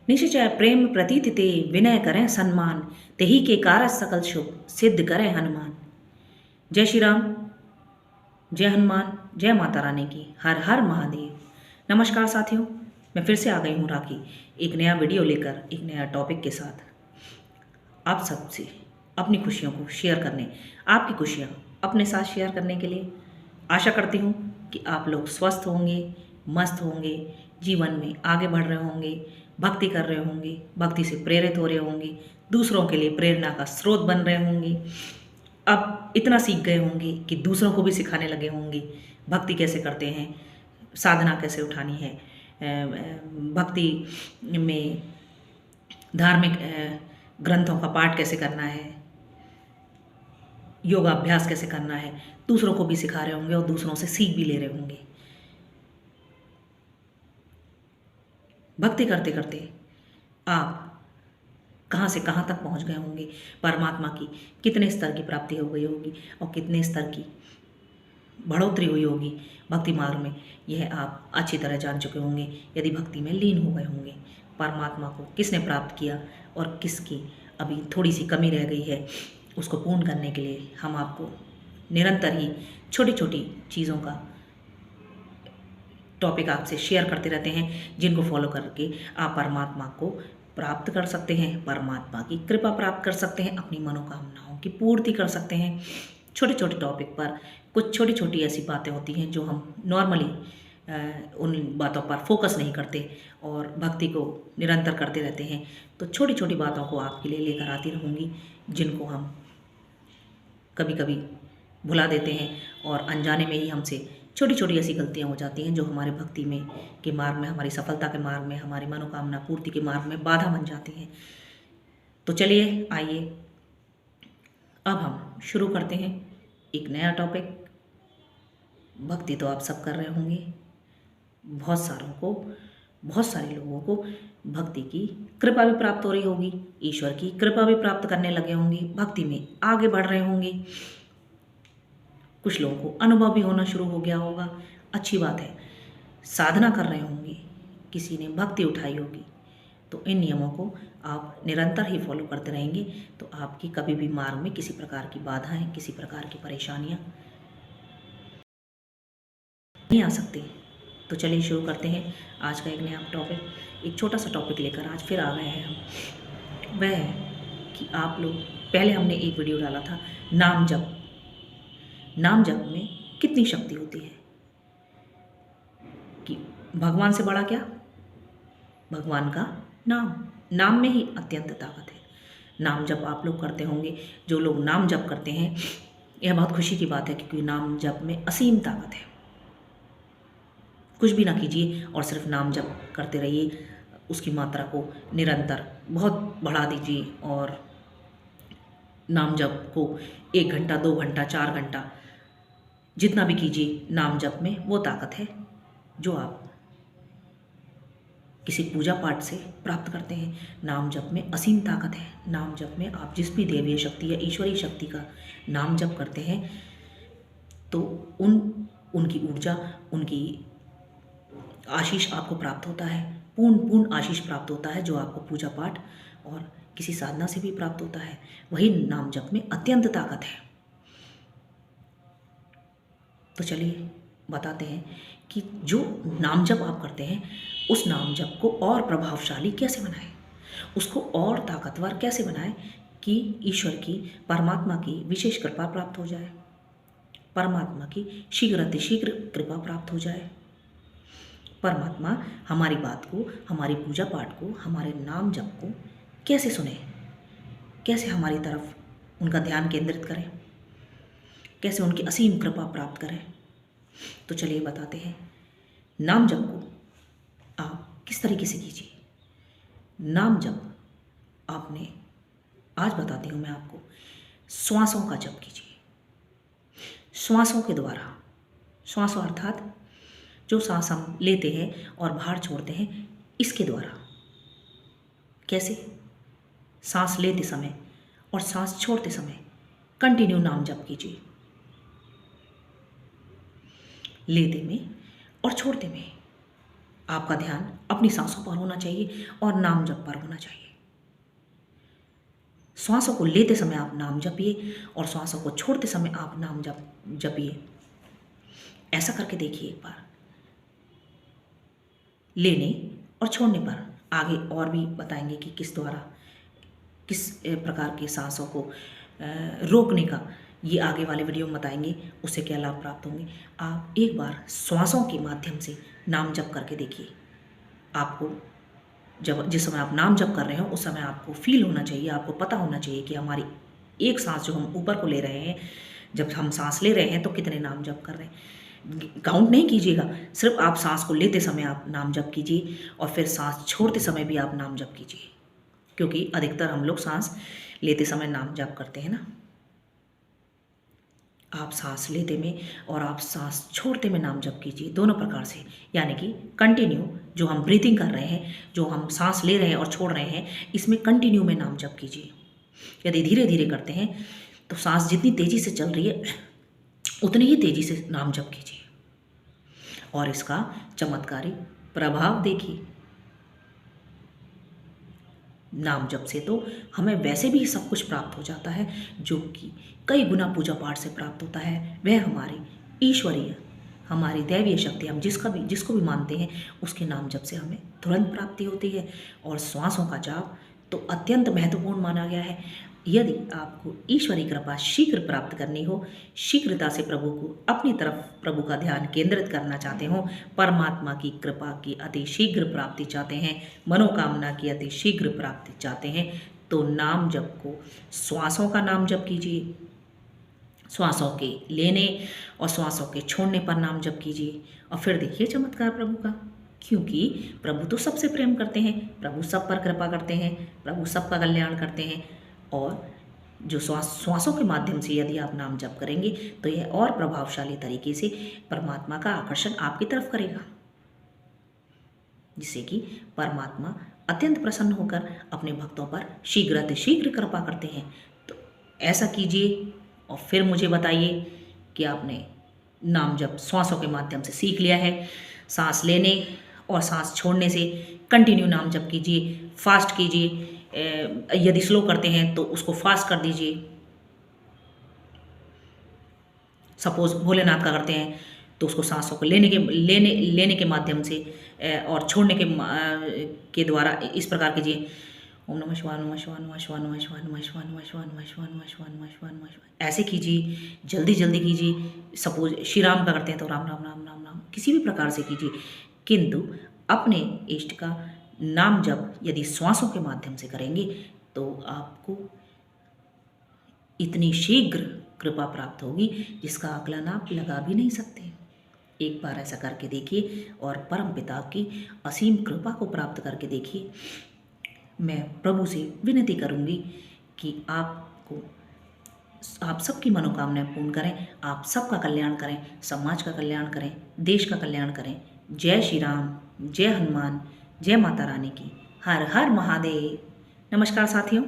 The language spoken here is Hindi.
निश्चय प्रेम प्रतीत ते विनय करें सम्मान, तेही के कारज सकल शुभ सिद्ध करें हनुमान। जय श्री राम, जय हनुमान, जय माता रानी की, हर हर महादेव। नमस्कार साथियों, मैं फिर से आ गई हूँ राखी एक नया वीडियो लेकर, एक नया टॉपिक के साथ आप सबसे अपनी खुशियों को शेयर करने, आपकी खुशियाँ अपने साथ शेयर करने के लिए। आशा करती हूँ कि आप लोग स्वस्थ होंगे, मस्त होंगे, जीवन में आगे बढ़ रहे होंगे, भक्ति कर रहे होंगे, भक्ति से प्रेरित हो रहे होंगे, दूसरों के लिए प्रेरणा का स्रोत बन रहे होंगे। अब इतना सीख गए होंगे कि दूसरों को भी सिखाने लगे होंगे भक्ति कैसे करते हैं, साधना कैसे उठानी है, भक्ति में धार्मिक ग्रंथों का पाठ कैसे करना है, योगाभ्यास कैसे करना है, दूसरों को भी सिखा रहे होंगे और दूसरों से सीख भी ले रहे होंगे। भक्ति करते करते आप कहाँ से कहाँ तक पहुँच गए होंगे, परमात्मा की कितने स्तर की प्राप्ति हो गई होगी और कितने स्तर की बढ़ोतरी हुई होगी भक्ति मार्ग में, यह आप अच्छी तरह जान चुके होंगे यदि भक्ति में लीन हो गए होंगे। परमात्मा को किसने प्राप्त किया और किसकी अभी थोड़ी सी कमी रह गई है, उसको पूर्ण करने के लिए हम आपको निरंतर ही छोटी छोटी चीज़ों का टॉपिक आपसे शेयर करते रहते हैं, जिनको फॉलो करके आप परमात्मा को प्राप्त कर सकते हैं, परमात्मा की कृपा प्राप्त कर सकते हैं, अपनी मनोकामनाओं की पूर्ति कर सकते हैं। छोटे छोटे टॉपिक पर कुछ छोटी छोटी ऐसी बातें होती हैं जो हम नॉर्मली उन बातों पर फोकस नहीं करते और भक्ति को निरंतर करते रहते हैं। तो छोटी छोटी बातों को आपके लिए लेकर आती रहूँगी, जिनको हम कभी कभी भुला देते हैं और अनजाने में ही हमसे छोटी छोटी ऐसी गलतियां हो जाती हैं जो हमारे भक्ति में के मार्ग में, हमारी सफलता के मार्ग में, हमारी मनोकामना पूर्ति के मार्ग में बाधा बन जाती हैं। तो चलिए आइए अब हम शुरू करते हैं एक नया टॉपिक। भक्ति तो आप सब कर रहे होंगे, बहुत सारे लोगों को भक्ति की कृपा भी प्राप्त हो रही होगी, ईश्वर की कृपा भी प्राप्त करने लगे होंगे, भक्ति में आगे बढ़ रहे होंगे। कुछ लोगों को अनुभव भी होना शुरू हो गया होगा, अच्छी बात है। साधना कर रहे होंगे, किसी ने भक्ति उठाई होगी, तो इन नियमों को आप निरंतर ही फॉलो करते रहेंगे तो आपकी कभी भी मार्ग में किसी प्रकार की बाधाएं, किसी प्रकार की परेशानियां नहीं आ सकती। तो चलिए शुरू करते हैं आज का एक नया टॉपिक। एक छोटा सा टॉपिक लेकर आज फिर आ गए हैं हम। वह है कि आप लोग, पहले हमने एक वीडियो डाला था नाम जप। नाम जप में कितनी शक्ति होती है कि भगवान से बड़ा क्या, भगवान का नाम में ही अत्यंत ताकत है। नाम जप आप लोग करते होंगे, जो लोग नाम जप करते हैं, यह बहुत खुशी की बात है क्योंकि नाम जप में असीम ताकत है। कुछ भी ना कीजिए और सिर्फ नाम जप करते रहिए, उसकी मात्रा को निरंतर बहुत बढ़ा दीजिए और नाम जप को 1 घंटा, 2 घंटा, 4 घंटा जितना भी कीजिए। नाम जप में वो ताकत है जो आप किसी पूजा पाठ से प्राप्त करते हैं। नाम जप में असीम ताकत है। नाम जप में आप जिस भी देवीय शक्ति या ईश्वरीय शक्ति का नाम जप करते हैं तो उनकी ऊर्जा, उनकी आशीष आपको प्राप्त होता है, पूर्ण आशीष प्राप्त होता है, जो आपको पूजा पाठ और किसी साधना से भी प्राप्त होता है। वही नाम जप में अत्यंत ताकत है। तो चलिए बताते हैं कि जो नाम जप आप करते हैं, उस नाम जप को और प्रभावशाली कैसे बनाएं, उसको और ताकतवर कैसे बनाएं कि ईश्वर की, परमात्मा की विशेष कृपा प्राप्त हो जाए, परमात्मा की शीघ्र अतिशीघ्र कृपा प्राप्त हो जाए, परमात्मा हमारी बात को, हमारी पूजा पाठ को, हमारे नाम जप को कैसे सुने, कैसे हमारी तरफ उनका ध्यान केंद्रित करें, कैसे उनकी असीम कृपा प्राप्त करें। तो चलिए बताते हैं नाम जप को आप किस तरीके से कीजिए। नाम जप आपने, आज बताती हूँ मैं आपको, श्वासों का जप कीजिए। श्वासों के द्वारा, श्वासों अर्थात जो सांस हम लेते हैं और बाहर छोड़ते हैं, इसके द्वारा। कैसे? सांस लेते समय और सांस छोड़ते समय कंटिन्यू नाम जप कीजिए। लेते में और छोड़ते में आपका ध्यान अपनी सांसों पर होना चाहिए और नाम जप पर होना चाहिए। श्वासों को लेते समय आप नाम जपिए और श्वासों को छोड़ते समय आप नाम जपिए। ऐसा करके देखिए एक बार। लेने और छोड़ने पर आगे और भी बताएंगे कि किस द्वारा किस प्रकार के सांसों को रोकने का, ये आगे वाले वीडियो में बताएंगे, उससे क्या लाभ प्राप्त होंगे। आप एक बार श्वासों के माध्यम से नाम जप करके देखिए। आपको जिस समय आप नाम जप कर रहे हो उस समय आपको फील होना चाहिए, आपको पता होना चाहिए कि हमारी एक सांस जो हम ऊपर को ले रहे हैं, जब हम सांस ले रहे हैं तो कितने नाम जप कर रहे हैं। काउंट नहीं कीजिएगा, सिर्फ आप सांस को लेते समय आप नाम जप कीजिए और फिर सांस छोड़ते समय भी आप नाम जप कीजिए, क्योंकि अधिकतर हम लोग सांस लेते समय नाम जप करते हैं ना। आप सांस लेते में और आप सांस छोड़ते में नाम जप कीजिए, दोनों प्रकार से। यानी कि कंटिन्यू जो हम ब्रीथिंग कर रहे हैं, जो हम सांस ले रहे हैं और छोड़ रहे हैं, इसमें कंटिन्यू में नाम जप कीजिए। यदि धीरे धीरे करते हैं तो सांस जितनी तेज़ी से चल रही है उतनी ही तेज़ी से नाम जप कीजिए और इसका चमत्कारी प्रभाव देखिए। नाम जप से तो हमें वैसे भी सब कुछ प्राप्त हो जाता है, जो कि कई गुना पूजा पाठ से प्राप्त होता है। वह हमारी ईश्वरीय, हमारी दैवीय शक्ति, हम जिसको भी मानते हैं उसके नाम जप से हमें तुरंत प्राप्ति होती है। और श्वासों का जाप तो अत्यंत महत्वपूर्ण माना गया है। यदि आपको ईश्वरीय कृपा शीघ्र प्राप्त करनी हो, शीघ्रता से प्रभु को अपनी तरफ, प्रभु का ध्यान केंद्रित करना चाहते हो, परमात्मा की कृपा की अति शीघ्र प्राप्ति चाहते हैं, मनोकामना की अति शीघ्र प्राप्ति चाहते हैं, तो नाम जप को, श्वासों का नाम जप कीजिए। श्वासों के लेने और श्वासों के छोड़ने पर नाम जप कीजिए और फिर देखिए चमत्कार प्रभु का। क्योंकि प्रभु तो सबसे प्रेम करते हैं, प्रभु सब पर कृपा करते हैं, प्रभु सबका कल्याण करते हैं। और जो श्वासों के माध्यम से यदि आप नाम जप करेंगे तो यह और प्रभावशाली तरीके से परमात्मा का आकर्षण आपकी तरफ करेगा, जिससे कि परमात्मा अत्यंत प्रसन्न होकर अपने भक्तों पर शीघ्र कृपा करते हैं। तो ऐसा कीजिए और फिर मुझे बताइए कि आपने नाम जप श्वासों के माध्यम से सीख लिया है। सांस लेने और सांस छोड़ने से कंटिन्यू नाम जप कीजिए, फास्ट कीजिए। यदि स्लो करते हैं तो उसको फास्ट कर दीजिए। सपोज भोलेनाथ का करते हैं तो उसको सांसों को लेने के माध्यम से और छोड़ने के द्वारा इस प्रकार कीजिए। ओम नमः शिवाय, नमः शिवाय, नमः शिवाय, नमः शिवाय, नमः शिवाय, नमः शिवाय, नमः शिवाय, नमः शिवाय, नमः शिवाय, नमः शिवाय। ऐसे कीजिए, जल्दी जल्दी कीजिए। सपोज श्री राम का करते हैं तो राम राम राम राम राम, किसी भी प्रकार से कीजिए, किंतु अपने इष्ट का नाम जप यदि श्वासों के माध्यम से करेंगे तो आपको इतनी शीघ्र कृपा प्राप्त होगी जिसका आकलन आप लगा भी नहीं सकते। एक बार ऐसा करके देखिए और परम पिता की असीम कृपा को प्राप्त करके देखिए। मैं प्रभु से विनती करूंगी कि आप सबकी मनोकामनाएं पूर्ण करें, आप सबका कल्याण करें, समाज का कल्याण करें, देश का कल्याण करें। जय श्री राम, जय हनुमान, जय माता रानी की। हर हर महादेव। नमस्कार साथियों।